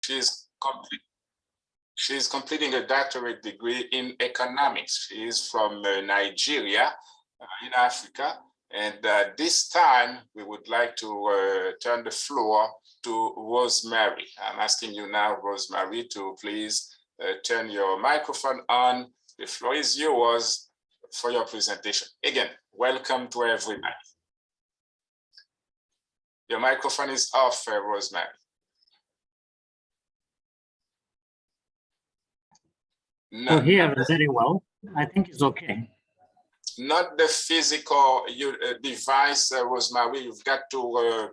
She's completing a doctorate degree in economics. She is from Nigeria in Africa. And this time, we would like to turn the floor to Rosemary. I'm asking you now, Rosemary, to please turn your microphone on. The floor is yours for your presentation. Again, welcome to everybody. Your microphone is off, Rosemary. No, here very well. I think it's okay. Not the physical device, Rosemary. You've got to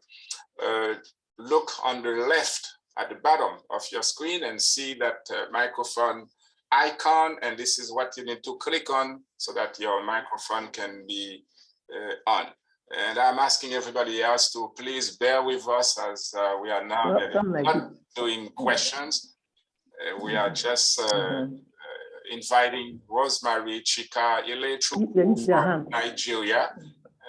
look on the left at the bottom of your screen and see that microphone icon, and this is what you need to click on so that your microphone can be on. And I'm asking everybody else to please bear with us as we are now not doing questions. We are just inviting Rosemary Chica Ilichiko from Nigeria.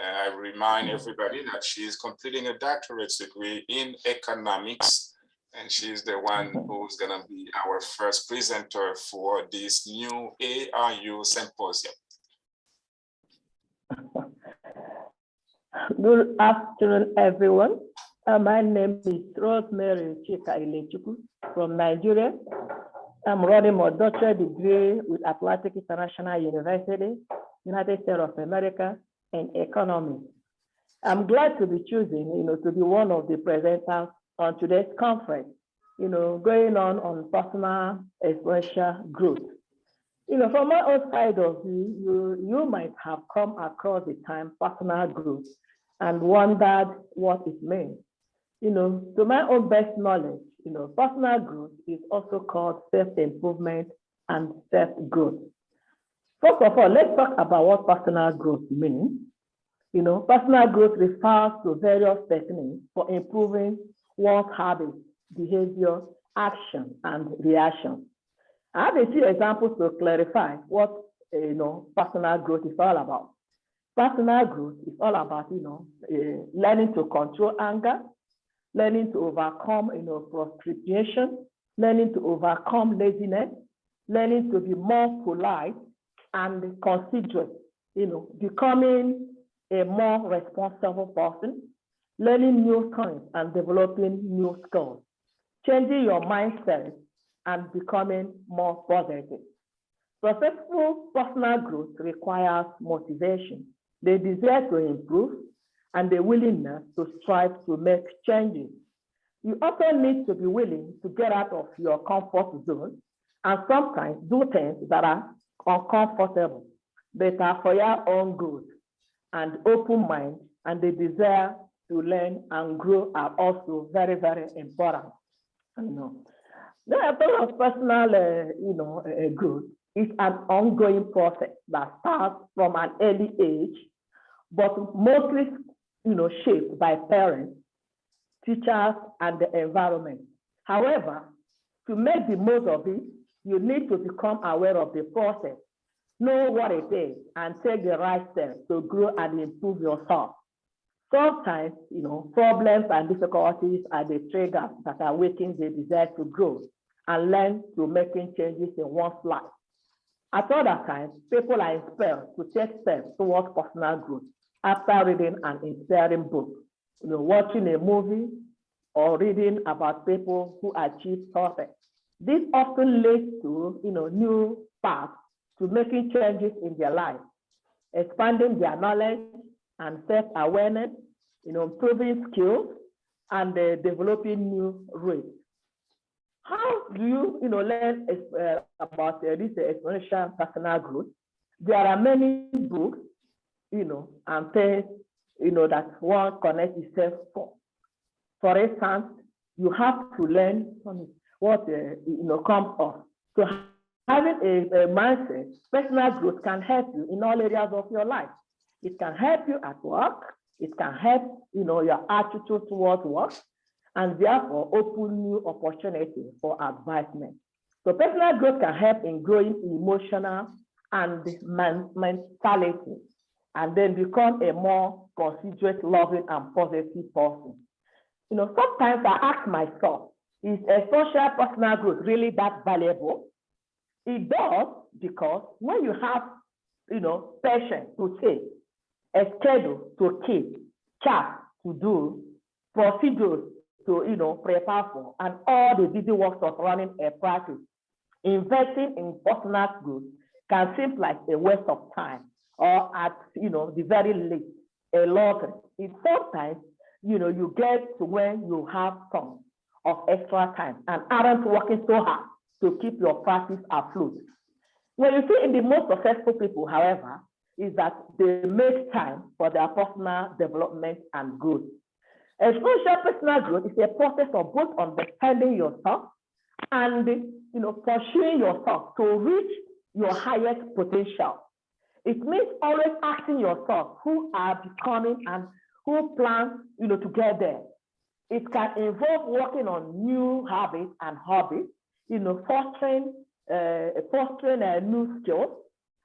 I remind everybody that she is completing a doctorate degree in economics, and she's the one who's going to be our first presenter for this new AIU Symposium. Good afternoon, everyone. My name is Rosemary Chica Ilichiko from Nigeria. I'm running my doctorate degree with Atlantic International University, United States of America, in economics. I'm glad to be chosen, to be one of the presenters on today's conference, going on personal exponential growth. From my own side of view, you might have come across the term personal growth and wondered what it means. To my own best knowledge, personal growth is also called self-improvement and self-growth. First of all, let's talk about what personal growth means. Personal growth refers to various techniques for improving one's habits, behavior, action, and reaction. I have a few examples to clarify what personal growth is all about. Personal growth is all about learning to control anger, learning to overcome procrastination, learning to overcome laziness, learning to be more polite and considerate, becoming a more responsible person, learning new things and developing new skills, changing your mindset and becoming more positive. Successful personal growth requires motivation, the desire to improve, and the willingness to strive to make changes. You also need to be willing to get out of your comfort zone and sometimes do things that are uncomfortable, but are for your own good. And open mind and the desire to learn and grow are also very, very important. The approach of personal growth is an ongoing process that starts from an early age, but mostly shaped by parents, teachers, and the environment. However, to make the most of it, you need to become aware of the process, know what it is, and take the right steps to grow and improve yourself. Sometimes, problems and difficulties are the triggers that are waking the desire to grow and learn to making changes in one's life. At other times, people are inspired to take steps towards personal growth after reading an inspiring book, watching a movie, or reading about people who achieve success. This often leads to new paths to making changes in their life, expanding their knowledge and self-awareness, improving skills, and developing new ways. How do you, learn about this exponential personal growth? There are many books, and things, that one connects itself for. For instance, you have to learn what comes off. So having a mindset, personal growth can help you in all areas of your life. It can help you at work. It can help, your attitude towards work, and therefore open new opportunities for advancement. So personal growth can help in growing emotional and mentality, and then become a more considerate, loving, and positive person. Sometimes I ask myself, Is a social personal growth really that valuable? It does, because when you have, patience to say, a schedule to keep, chart to do, procedures to prepare for, and all the busy works of running a practice, investing in personal growth can seem like a waste of time, or at the very least, a lottery. It's sometimes you get to when you have some of extra time and aren't working so hard to keep your practice afloat. What you see in the most successful people, however, is that they make time for their personal development and growth. A social personal growth is a process of both understanding yourself and pursuing yourself to reach your highest potential. It means always asking yourself who are becoming and who plan to get there. It can involve working on new habits and hobbies, fostering new skills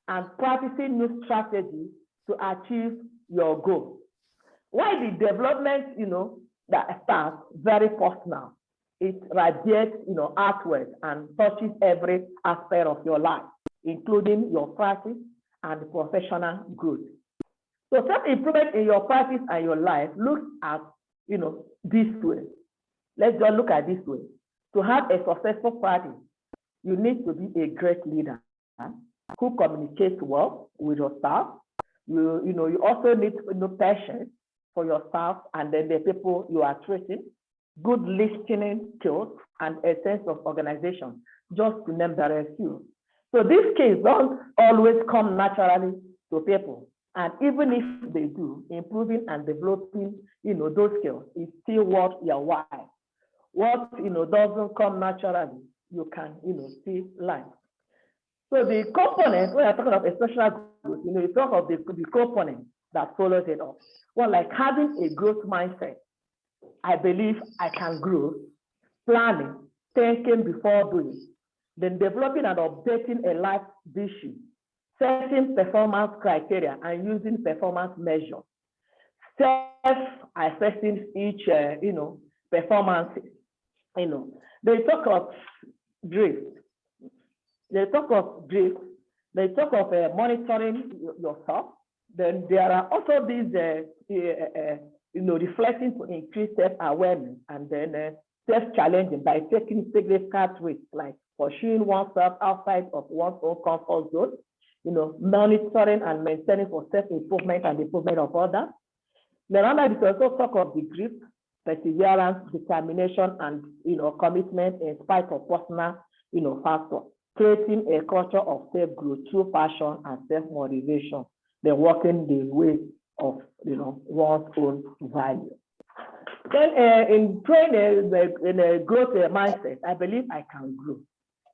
and practicing new strategies to achieve your goal. While the development, that starts very personal, it radiates, outwards and touches every aspect of your life, including your practice and professional growth. So self-improvement in your practice and your life looks at, this way. Let's just look at this way. To have a successful practice, you need to be a great leader who communicates well with your staff. You also need patience for your staff and then the people you are treating, good listening skills, and a sense of organization, just to name a few. So these skills don't always come naturally to people. And even if they do, improving and developing, those skills is still worth your while. What, doesn't come naturally, you can, still learn. So the components, when you're talking about a social growth, you talk of the components that follows it up. Well, like having a growth mindset. I believe I can grow, planning, thinking before doing, then developing and updating a life vision, setting performance criteria and using performance measures, self-assessing each, performances. They talk of drift. They talk of drift. They talk of monitoring yourself. Then there are also these, reflecting to increase self-awareness, and then self-challenging by taking significant risks, like pursuing oneself outside of one's own comfort zone, monitoring and maintaining for self-improvement and improvement of others. Then under this also talk of the grit, perseverance, determination, and commitment in spite of personal factors, creating a culture of self-growth through passion and self-motivation, then working the way of one's own value. Then in training in a growth mindset, I believe I can grow.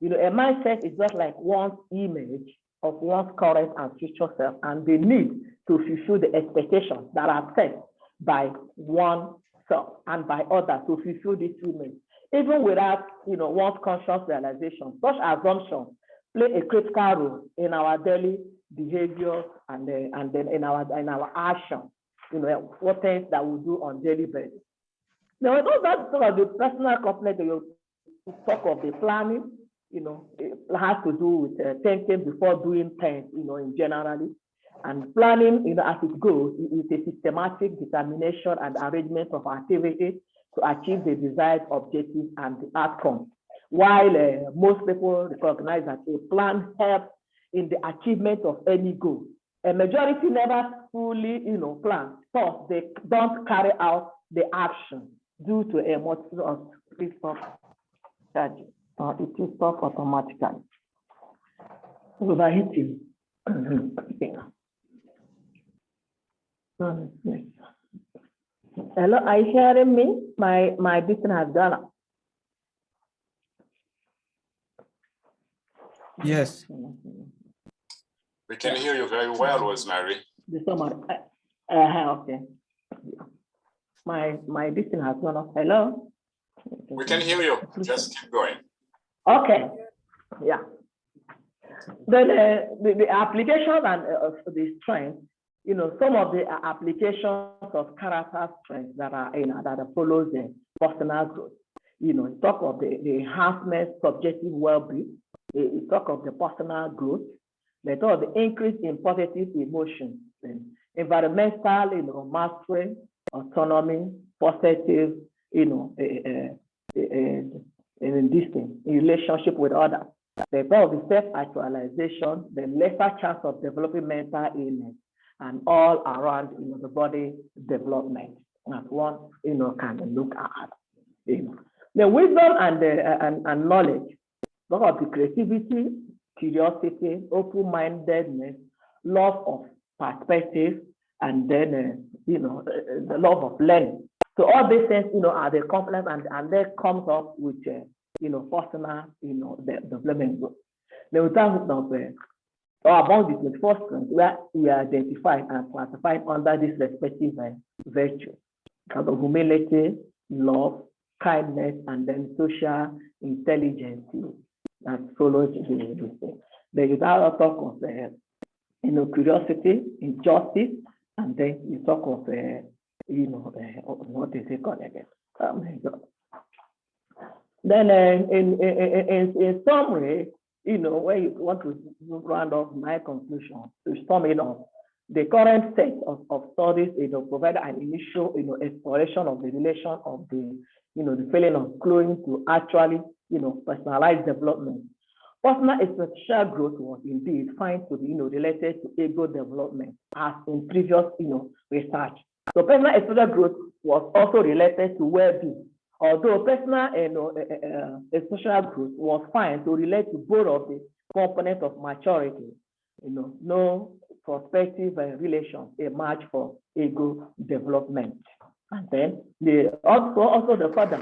A mindset is just like one's image of one's current and future self, and the need to fulfill the expectations that are set by oneself and by others to fulfill this image, even without one's conscious realization. Such assumptions play a critical role in our daily behavior and then in our action. What things that we do on daily basis. Now, that's sort of the personal component. You talk of the planning. It has to do with thinking before doing things. In generally, and planning. As it goes, it's a systematic determination and arrangement of activities to achieve the desired objectives and the outcome. While most people recognize that a plan helps in the achievement of any goal, a majority never fully, plan. So they don't carry out the action due to a multitude of charges. It will stop automatically. Overheating. Hello, are you hearing me? My business has gone up. Yes. We can hear you very well, Rosemary. Okay. My business has gone up. Hello. We can hear you. Just keep going. Okay. Yeah. Then the application and the strength. Some of the applications of character strength that are that follows the personal growth. it talk of the enhancement subjective well-being. It talk of the personal growth. They talk of the increase in positive emotions, environmental, mastery, autonomy, positive, in this thing, in relationship with others. They talk of the self-actualization, the lesser chance of developing mental illness, and all around, the body development. As one, can look at. The wisdom and knowledge, talk of the creativity, curiosity, open-mindedness, love of perspective, and then, the love of learning. So all these things, are the components, and that comes up with, personal, the development. Then we talk of among the 24 strengths where we are identified and classified under this respective virtue. Kind of humility, love, kindness, and then social intelligence that follows this thing. Then you talk of curiosity, injustice, and then you talk of what is it called again? Oh my God. Then in summary, when you want to round off my conclusion, to sum it up, the current set of studies, provide an initial, exploration of the relation of the, the feeling of growing to actually, personalized development. Personal exponential growth was indeed found to be, related to ego development, as in previous, research. So personal exponential growth was also related to well-being, although personal, exponential growth was found to relate to both of the components of maturity. No prospective relations emerge for ego development. And then also the further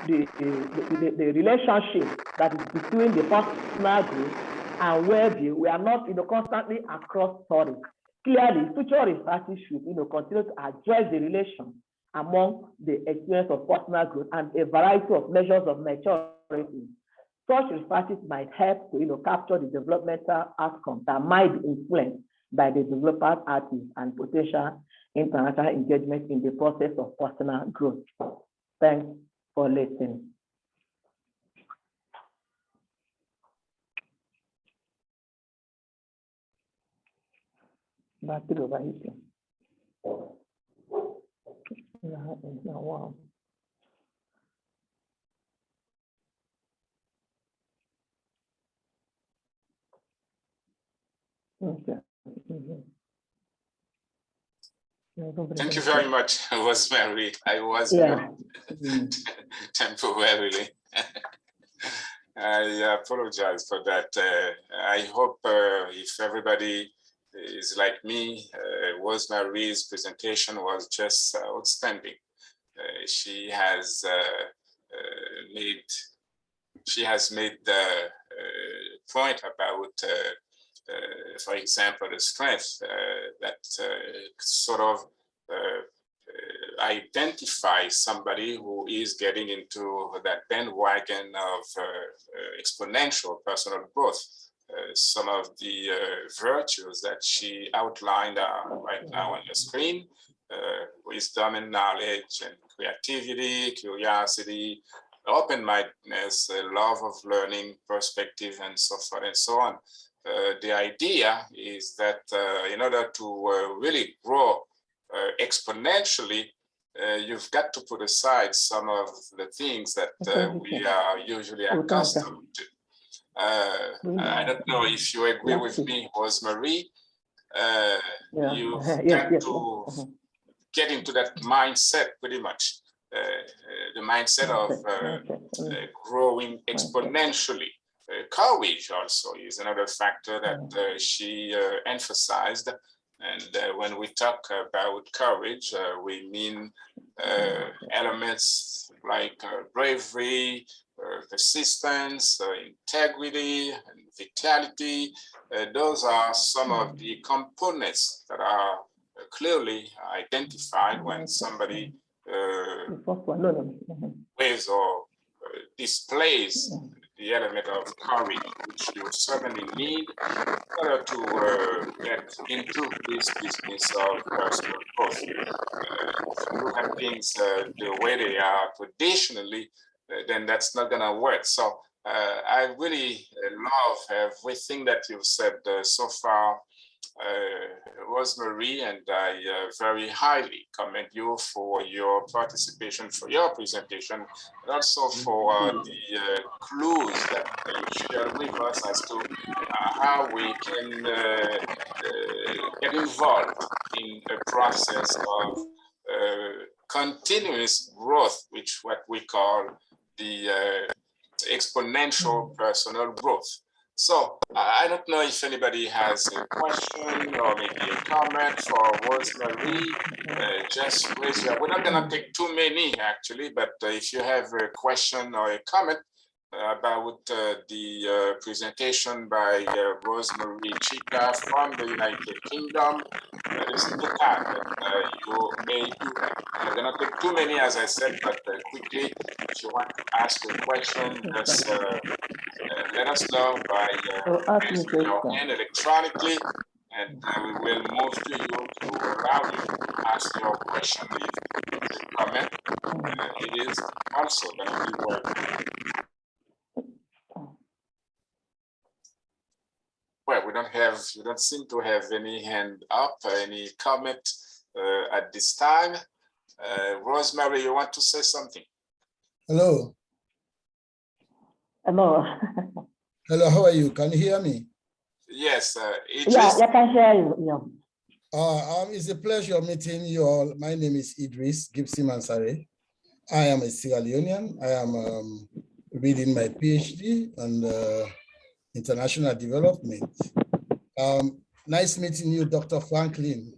the relationship that is between the personal growth and well-being, we are not constantly across studies. Clearly, future research should continue to address the relation among the experience of personal growth and a variety of measures of maturity. Such researches might help to capture the developmental outcomes that might be influenced by the developers, artists, and potential international engagement in the process of personal growth. Thanks for listening. Battery overheating. Wow. Okay. Thank you very much, Rosemary. I was temporarily. I apologize for that. I hope if everybody is like me, Rosemary's presentation was just outstanding. She has made the point about for example, the strength that sort of identifies somebody who is getting into that bandwagon of exponential personal growth. Some of the virtues that she outlined are right now on the screen: wisdom and knowledge, and creativity, curiosity, open-mindedness, love of learning, perspective, and so forth and so on. The idea is that in order to really grow exponentially, you've got to put aside some of the things that we are usually accustomed to. I don't know if you agree with me, Rosemary. You've got to get into that mindset pretty much, the mindset of growing exponentially. Courage also is another factor that she emphasized. And when we talk about courage, we mean elements like bravery, persistence, integrity, and vitality. Those are some of the components that are clearly identified when somebody waves or displays the element of courage, which you certainly need in order to get into this business of personal growth. If you look at things the way they are traditionally, then that's not gonna work. So I really love everything that you've said so far, Rosemary, and I very highly commend you for your participation, for your presentation, and also for the clues that you shared with us as to how we can get involved in a process of continuous growth, which what we call the exponential personal growth. So I don't know if anybody has a question or maybe a comment for Rosemary. Just raise your. We're not gonna take too many actually, but if you have a question or a comment about the presentation by Rosemary Chica from the United Kingdom, this is the time that you may do that. I'm not gonna take too many, as I said, but quickly, if you want to ask a question, just let us know by raising your hand electronically, and we will move to you to allow you to ask your question. If it's a comment, it is also going to be welcome. Well, we don't seem to have any hand up, any comment at this time. Rosemary, you want to say something? Hello. Hello. Hello, how are you? Can you hear me? Yes, Idris. Yeah, I can hear you. Yeah. It's a pleasure meeting you all. My name is Idris Gibson Mansare. I am a Sierra Leonean. I am reading my PhD on international development. Nice meeting you, Dr. Franklin,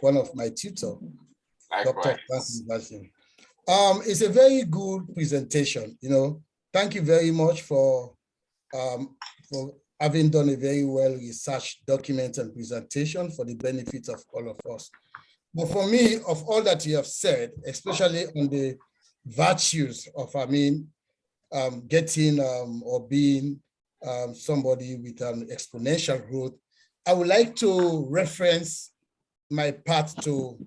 one of my tutors, Dr. Franklin. It's a very good presentation. Thank you very much for having done a very well researched document and presentation for the benefit of all of us. But for me, of all that you have said, especially on the virtues of, getting or being somebody with an exponential growth, I would like to reference my path to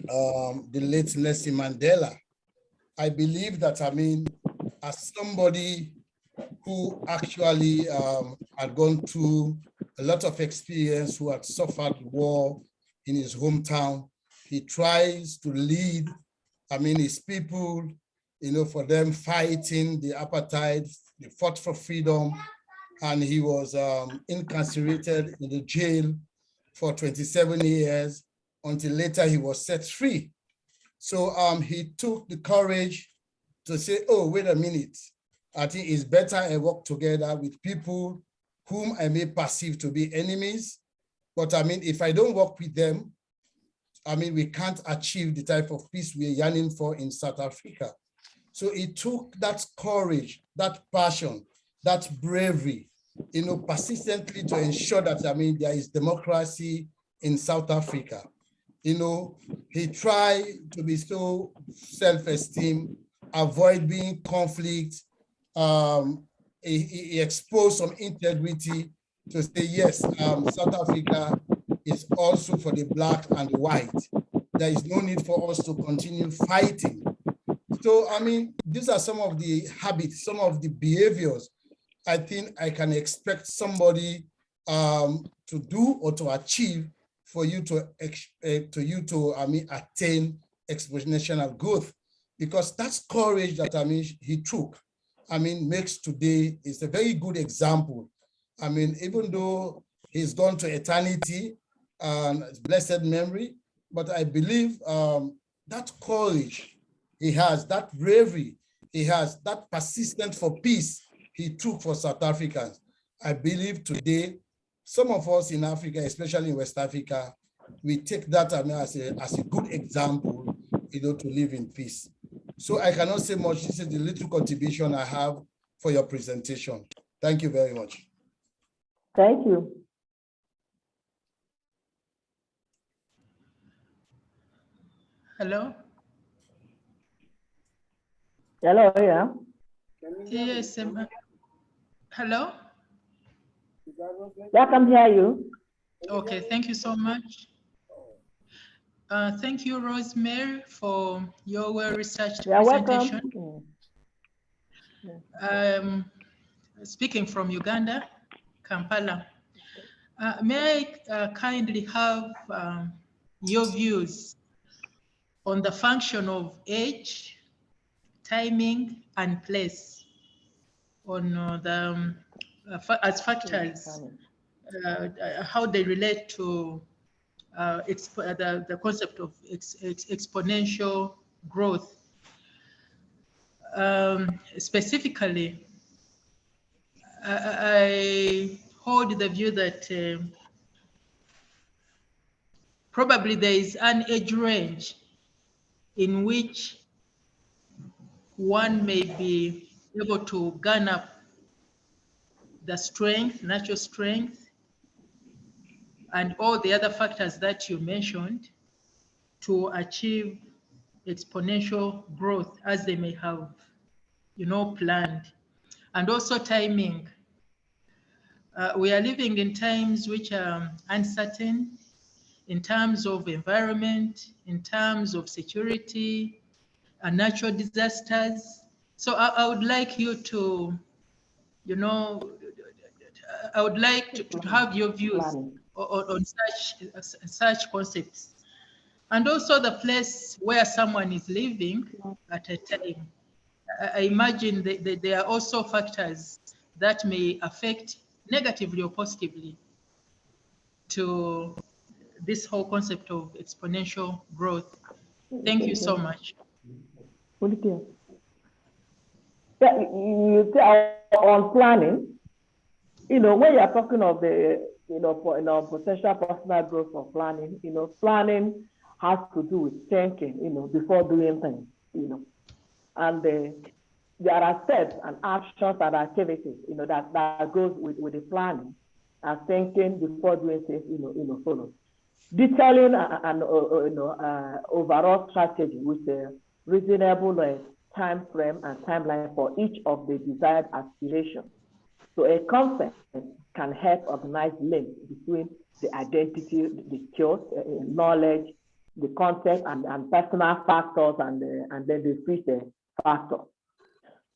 the late Nelson Mandela. I believe that, as somebody who actually had gone through a lot of experience, who had suffered war in his hometown, he tries to lead, his people, for them fighting the apartheid, they fought for freedom, and he was incarcerated in the jail for 27 years until later he was set free. So he took the courage to say, oh, wait a minute, I think it's better I work together with people whom I may perceive to be enemies. But if I don't work with them, we can't achieve the type of peace we're yearning for in South Africa. So it took that courage, that passion, that bravery, persistently to ensure that, there is democracy in South Africa. He tried to be so self-esteem, avoid being conflict. He exposed some integrity to say, yes, South Africa is also for the black and the white. There is no need for us to continue fighting. So, these are some of the habits, some of the behaviors I think I can expect somebody to do or to achieve for you to attain exponential growth, because that's courage that he took. Makes today is a very good example. Even though he's gone to eternity and blessed memory, but I believe that courage he has, that bravery he has, that persistence for peace he took for South Africans. I believe today, some of us in Africa, especially in West Africa, we take that as a good example, to live in peace. So I cannot say much. This is the little contribution I have for your presentation. Thank you very much. Thank you. Hello? Hello, yeah. Yes, hello? Yeah, I can hear you. Okay, thank you so much. Thank you, Rosemary, for your well-researched presentation. Welcome. Speaking from Uganda, Kampala. May I kindly have your views on the function of age, timing, and place on as factors, how they relate to the concept of exponential growth. Specifically, I hold the view that probably there is an age range in which one may be able to garner the strength, natural strength, and all the other factors that you mentioned to achieve exponential growth as they may have, planned. And also timing. We are living in times which are uncertain in terms of environment, in terms of security, and natural disasters. So I would like you to, I would like to have your views on such concepts. And also the place where someone is living at a time. I imagine that there are also factors that may affect negatively or positively to this whole concept of exponential growth. Thank you so much. Yeah, you see, on planning, when you are talking of the, potential personal growth for planning, planning has to do with thinking, before doing things, and there are steps and actions and activities, that goes with the planning and thinking before doing things, follow. Detailing an overall strategy with a reasonable time frame and timeline for each of the desired aspirations. So a concept can help organize links between the identity, the skills, knowledge, the context, and personal factors, and then the future factors.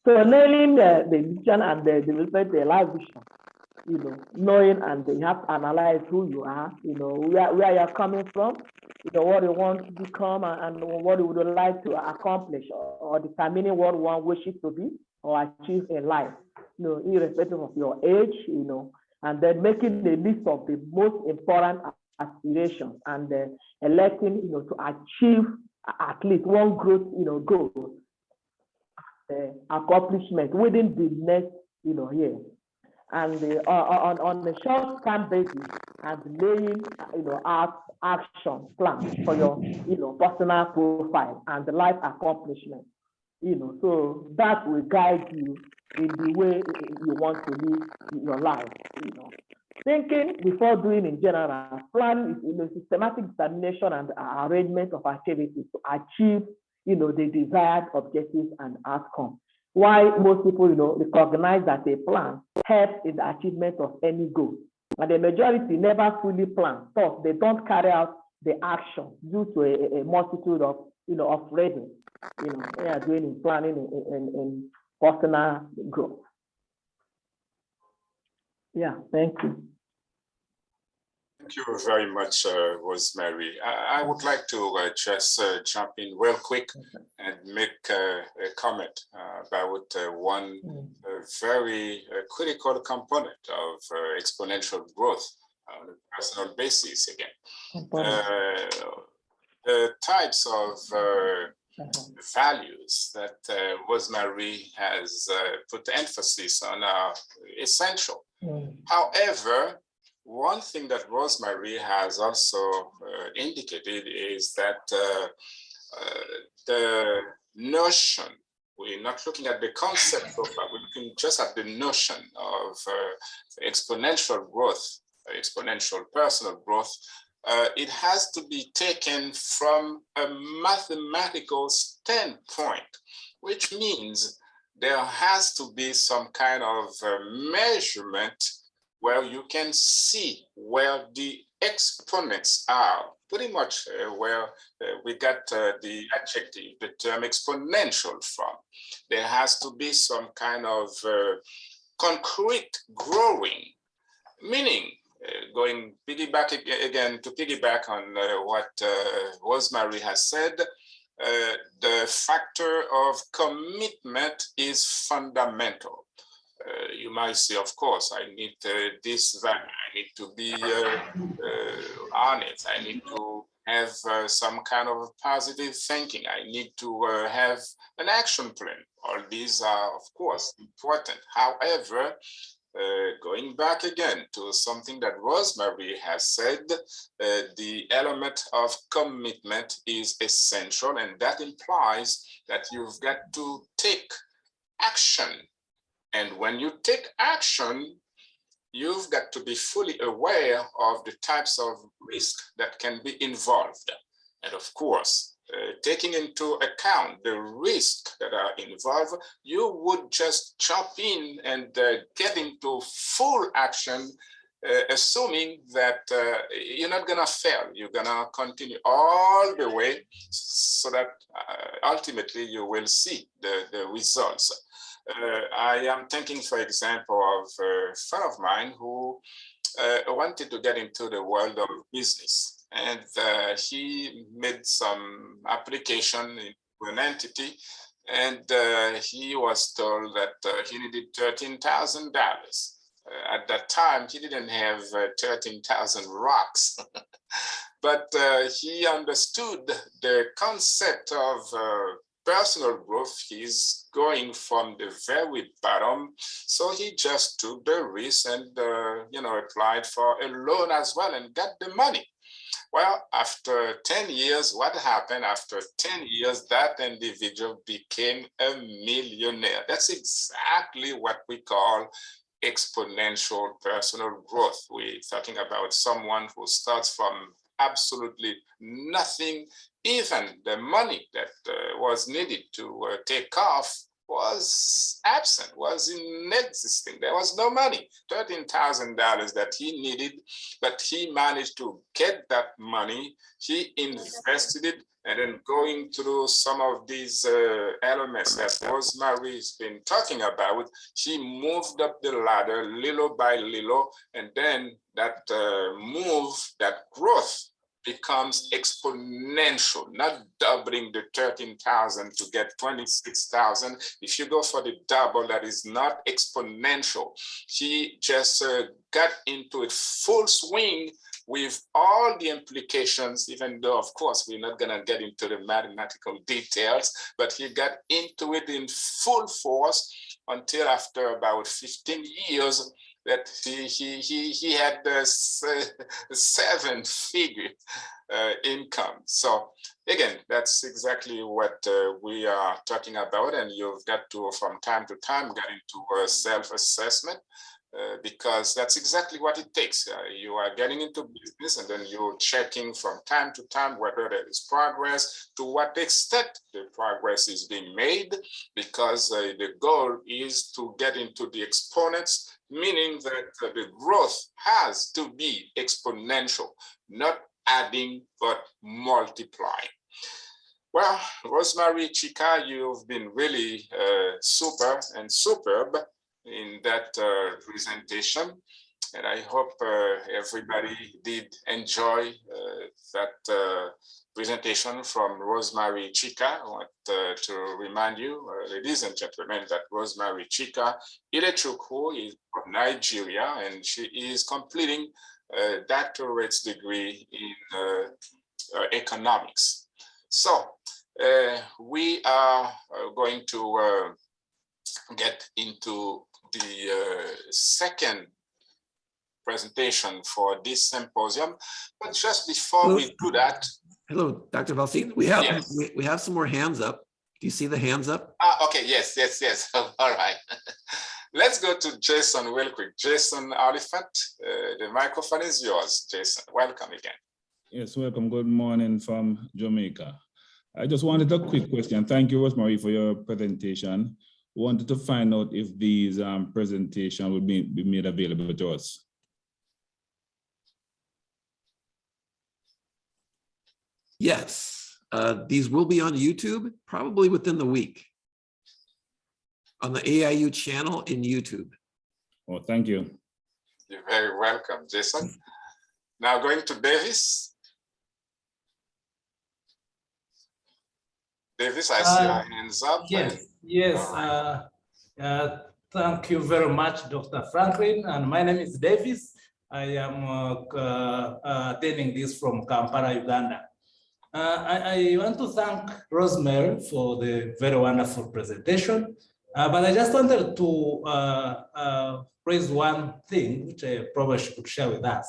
So nailing the vision and the development, the life vision, knowing, and you have to analyze who you are, where you're coming from, what you want to become, and what you would like to accomplish, or determining what one wishes to be or achieve in life, irrespective of your age, and then making a list of the most important aspirations and electing, to achieve at least one growth, goal, accomplishment within the next, year. And on the short-term basis, and laying, out action plan for your, personal profile and the life accomplishment, so that will guide you in the way you want to live your life, Thinking before doing in general, planning is, systematic determination and arrangement of activities to achieve, the desired objectives and outcomes. Why most people, recognize that a plan helps in the achievement of any goal. And the majority never fully plan, thus they don't carry out the action due to a multitude of, of reasons, they are doing in planning in personal growth. Yeah, thank you. Thank you very much, Rosemary. I would like to just jump in real quick and make a comment about one very critical component of exponential growth on a personal basis again. The types of values that Rosemary has put emphasis on are essential. However, one thing that Rosemary has also indicated is that the notion, we're not looking at the concept of, but we're looking just at the notion of exponential growth, exponential personal growth. It has to be taken from a mathematical standpoint, which means there has to be some kind of measurement where you can see where the exponents are, pretty much where we got the adjective, the term exponential from. There has to be some kind of concrete growing, meaning going piggyback again to piggyback on what Rosemary has said, the factor of commitment is fundamental. You might say, of course, I need this value. I need to be honest. I need to have some kind of positive thinking. I need to have an action plan. All these are, of course, important. However, going back again to something that Rosemary has said, the element of commitment is essential, and that implies that you've got to take action. And when you take action, you've got to be fully aware of the types of risk that can be involved. And of course, taking into account the risk that are involved, you would just jump in and get into full action, assuming that you're not gonna fail. You're gonna continue all the way so that ultimately you will see the results. I am thinking, for example, of a friend of mine who wanted to get into the world of business. And he made some application into an entity, and he was told that he needed $13,000. At that time, he didn't have 13,000 rocks, but he understood the concept of personal growth. He's going from the very bottom, so he just took the risk and applied for a loan as well and got the money. Well, after 10 years, what happened? After 10 years, that individual became a millionaire. That's exactly what we call exponential personal growth. We're talking about someone who starts from absolutely nothing. Even the money that was needed to take off was absent, was inexisting. There was no money, $13,000 that he needed, but he managed to get that money. He invested it, and then going through some of these elements that Rosemary's been talking about, he moved up the ladder little by little, and then that move, that growth becomes exponential, not doubling the 13,000 to get 26,000. If you go for the double, that is not exponential. He just got into it full swing with all the implications, even though, of course, we're not gonna get into the mathematical details, but he got into it in full force until after about 15 years, that he had the 7-figure income. So again, that's exactly what we are talking about, and you've got to, from time to time, get into a self-assessment because that's exactly what it takes. You are getting into business, and then you're checking from time to time whether there is progress, to what extent the progress is being made, because the goal is to get into the exponents, meaning that the growth has to be exponential, not adding, but multiplying. Well, Rosemary Chica, you've been really super and superb in that presentation. And I hope everybody did enjoy that presentation from Rosemary Chica. I want to remind you, ladies and gentlemen, that Rosemary Chica Ilichiko is from Nigeria, and she is completing a doctorate degree in economics. So we are going to get into the second presentation for this symposium, but just before we do that. Hello, Dr. Valcine. We have some more hands up. Do you see the hands up? Okay, yes. All right. Let's go to Jason real quick. Jason Oliphant, the microphone is yours, Jason. Welcome again. Yes, welcome. Good morning from Jamaica. I just wanted a quick question. Thank you, Rosemary, for your presentation. Wanted to find out if these presentations would be made available to us Yes, these will be on YouTube probably within the week on the AIU channel in YouTube. Oh, thank you. You're very welcome, Jason. Now going to Davis. Davis, I see your hands up. Yes. Thank you very much, Dr. Franklin. And my name is Davis. I am attending this from Kampala, Uganda. I want to thank Rosemary for the very wonderful presentation. But I just wanted to raise one thing, which I probably should share with us.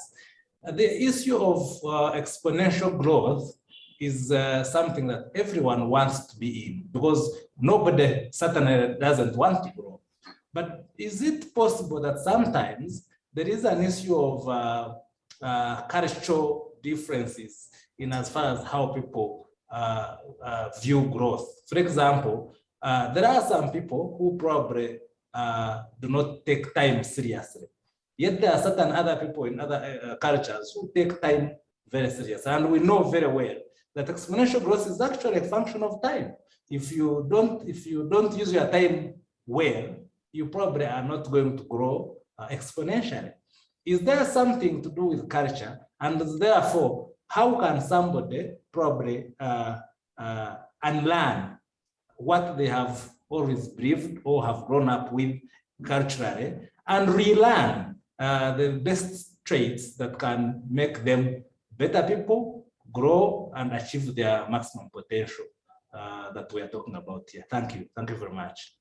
The issue of exponential growth is something that everyone wants to be in, because nobody certainly doesn't want to grow. But is it possible that sometimes there is an issue of cultural differences in as far as how people view growth? For example, there are some people who probably do not take time seriously. Yet there are certain other people in other cultures who take time very seriously. And we know very well that exponential growth is actually a function of time. If you don't use your time well, you probably are not going to grow exponentially. Is there something to do with culture? And therefore, how can somebody probably unlearn what they have always believed or have grown up with culturally and relearn the best traits that can make them better people, grow and achieve their maximum potential that we are talking about here? Thank you. Thank you very much.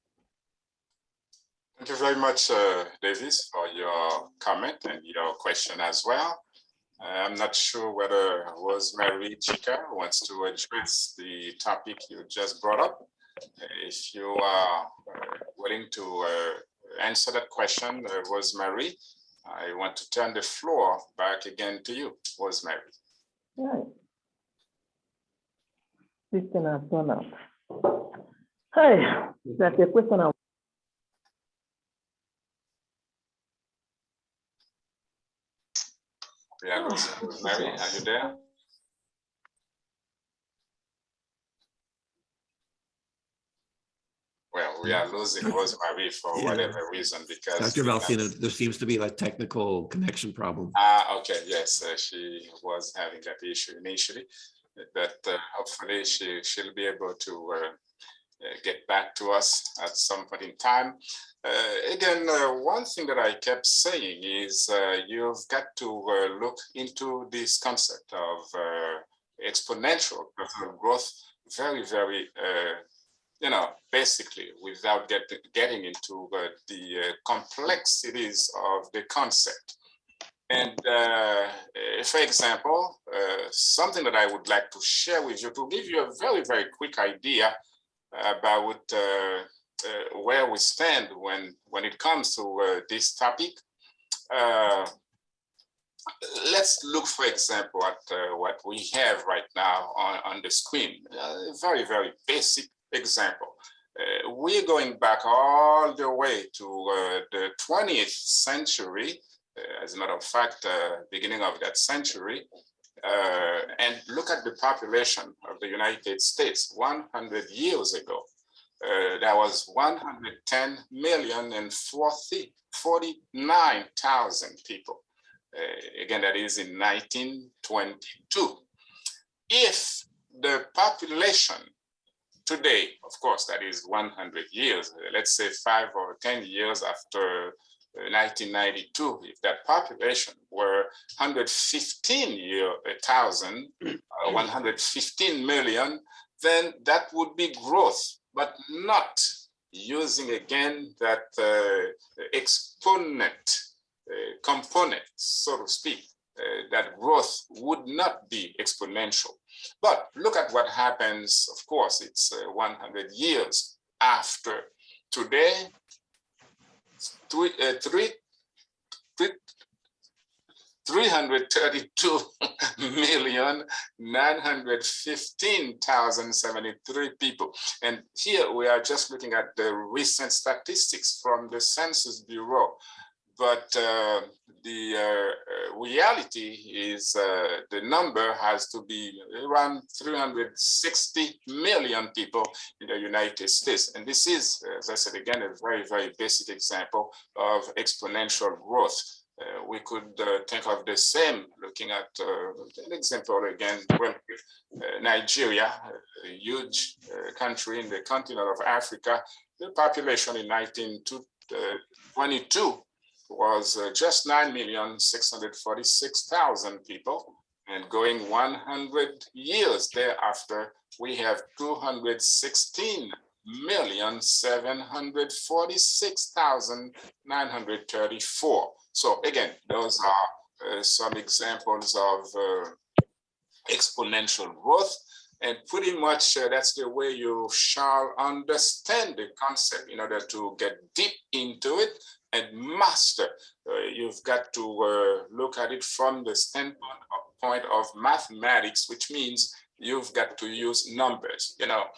Thank you very much, Davis, for your comment and your question as well. I'm not sure whether Rosemary Chica wants to address the topic you just brought up. If you are willing to answer that question, Rosemary, I want to turn the floor back again to you, Rosemary. Right. This thing has gone out. Hi, that's a question. Yeah, Rosemary, are you there? Well, we are losing Rosemary for whatever reason, because Dr. Valsina, there seems to be a technical connection problem. Okay, yes, she was having that issue initially, but hopefully she'll be able to get back to us at some point in time. Again, one thing that I kept saying is you've got to look into this concept of exponential personal growth very, very basically, without getting into the complexities of the concept. And for example, something that I would like to share with you to give you a very, very quick idea about where we stand when it comes to this topic. Let's look, for example, at what we have right now on the screen. A very, very basic example. We're going back all the way to the 20th century, as a matter of fact, beginning of that century, and look at the population of the United States 100 years ago. There was 110,049,000 people. Again, that is in 1922. If the population today, of course, that is 100 years, let's say 5 or 10 years after 1992, if that population were 115 million, then that would be growth, but not using again that exponent component, so to speak. That growth would not be exponential. But look at what happens, of course, it's 100 years after. Today, 332,915,073 people. And here we are just looking at the recent statistics from the Census Bureau. But the reality is the number has to be around 360 million people in the United States. And this is, as I said again, a very, very basic example of exponential growth. We could think of the same looking at an example again, well, Nigeria, a huge country in the continent of Africa. The population in 1922 was just 9,646,000 people. And going 100 years thereafter, we have 216,746,934. So again, those are some examples of exponential growth. And pretty much that's the way you shall understand the concept in order to get deep into it and master. You've got to look at it from the standpoint of mathematics, which means you've got to use numbers. You know,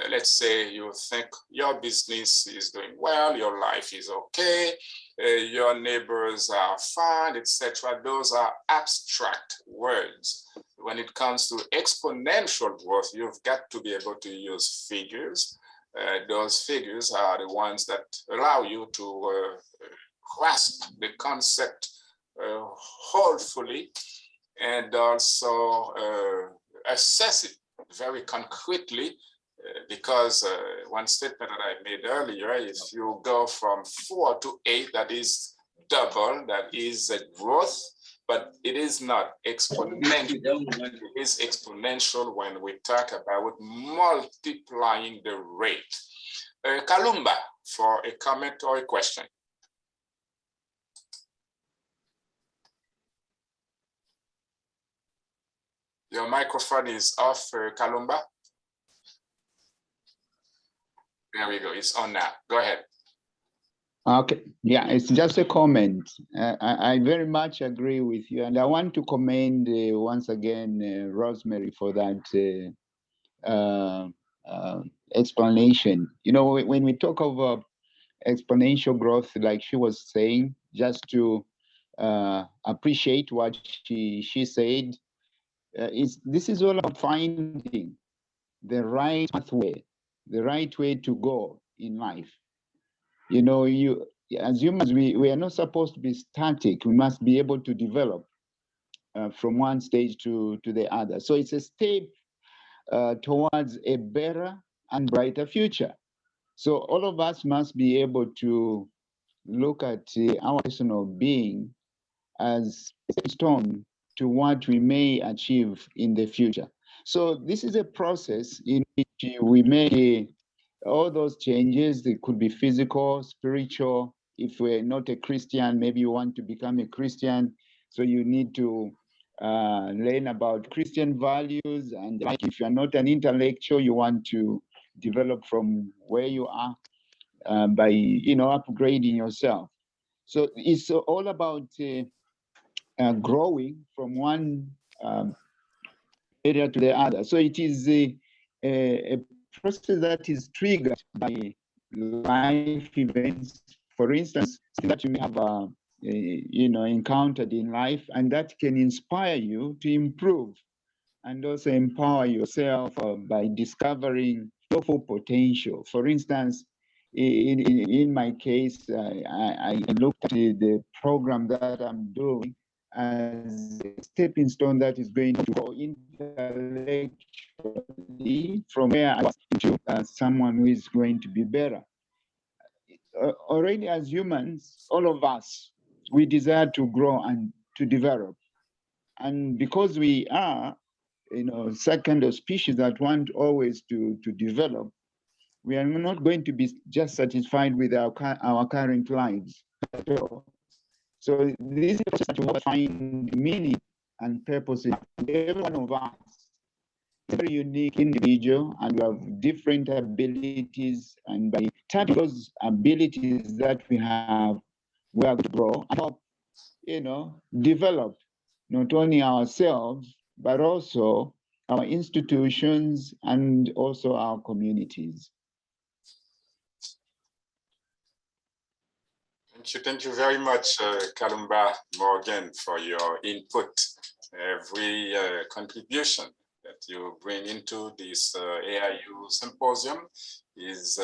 let's say you think your business is doing well, your life is okay, your neighbors are fine, etc. Those are abstract words. When it comes to exponential growth, you've got to be able to use figures. Those figures are the ones that allow you to grasp the concept wholly and also assess it very concretely. Because one statement that I made earlier, if you go from 4 to 8, that is double, that is a growth, but it is not exponential. It is exponential when we talk about multiplying the rate. Kalumba, for a comment or a question. Your microphone is off, Kalumba. There we go, it's on now. Go ahead. Okay, yeah, it's just a comment. I very much agree with you. And I want to commend once again, Rosemary, for that explanation. You know, when we talk of exponential growth, like she was saying, just to appreciate what she said, this is all about finding the right pathway, the right way to go in life. You know, as humans, we are not supposed to be static. We must be able to develop from one stage to the other. So it's a step towards a better and brighter future. So all of us must be able to look at our personal being as a stone to what we may achieve in the future. So this is a process in which we make all those changes. They could be physical, spiritual. If we're not a Christian, maybe you want to become a Christian. So you need to learn about Christian values. And like if you're not an intellectual, you want to develop from where you are by, you know, upgrading yourself. So it's all about growing from one area to the other. So it is a process that is triggered by life events, for instance, that you may have you know, encountered in life, and that can inspire you to improve and also empower yourself by discovering your full potential. For instance, in my case, I looked at the program that I'm doing as a stepping stone that is going to go intellectually from where I was to someone who is going to be better. Already as humans, all of us, we desire to grow and to develop. And because we are, you know, second of species that want always to develop, we are not going to be just satisfied with our current lives at all. So this is just to find meaning and purpose in every one of us. A very unique individual, and we have different abilities, and by tapping those abilities that we have, we are going to grow and help, you know, develop not only ourselves, but also our institutions and also our communities. Thank you very much, Kalumba Morgan, for your input. Every contribution that you bring into this AIU Symposium is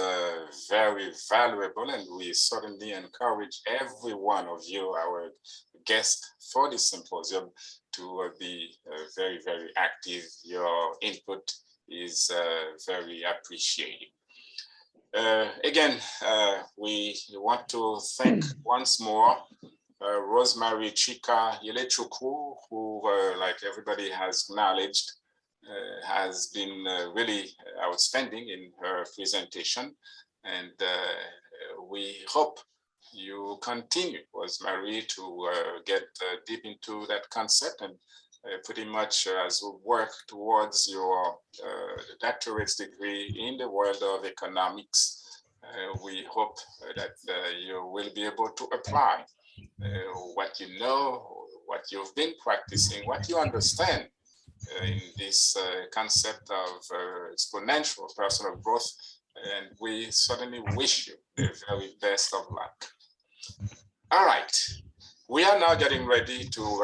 very valuable, and we certainly encourage every one of you, our guests for this symposium, to be very, very active. Your input is very appreciated. Again, we want to thank once more Rosemary Chica Ilichiko, who, like everybody has acknowledged, has been really outstanding in her presentation. And we hope you continue, Rosemary, to get deep into that concept and pretty much as we work towards your doctorate degree in the world of economics. We hope that you will be able to apply what you know, what you've been practicing, what you understand in this concept of exponential personal growth. And we certainly wish you the very best of luck. All right, we are now getting ready to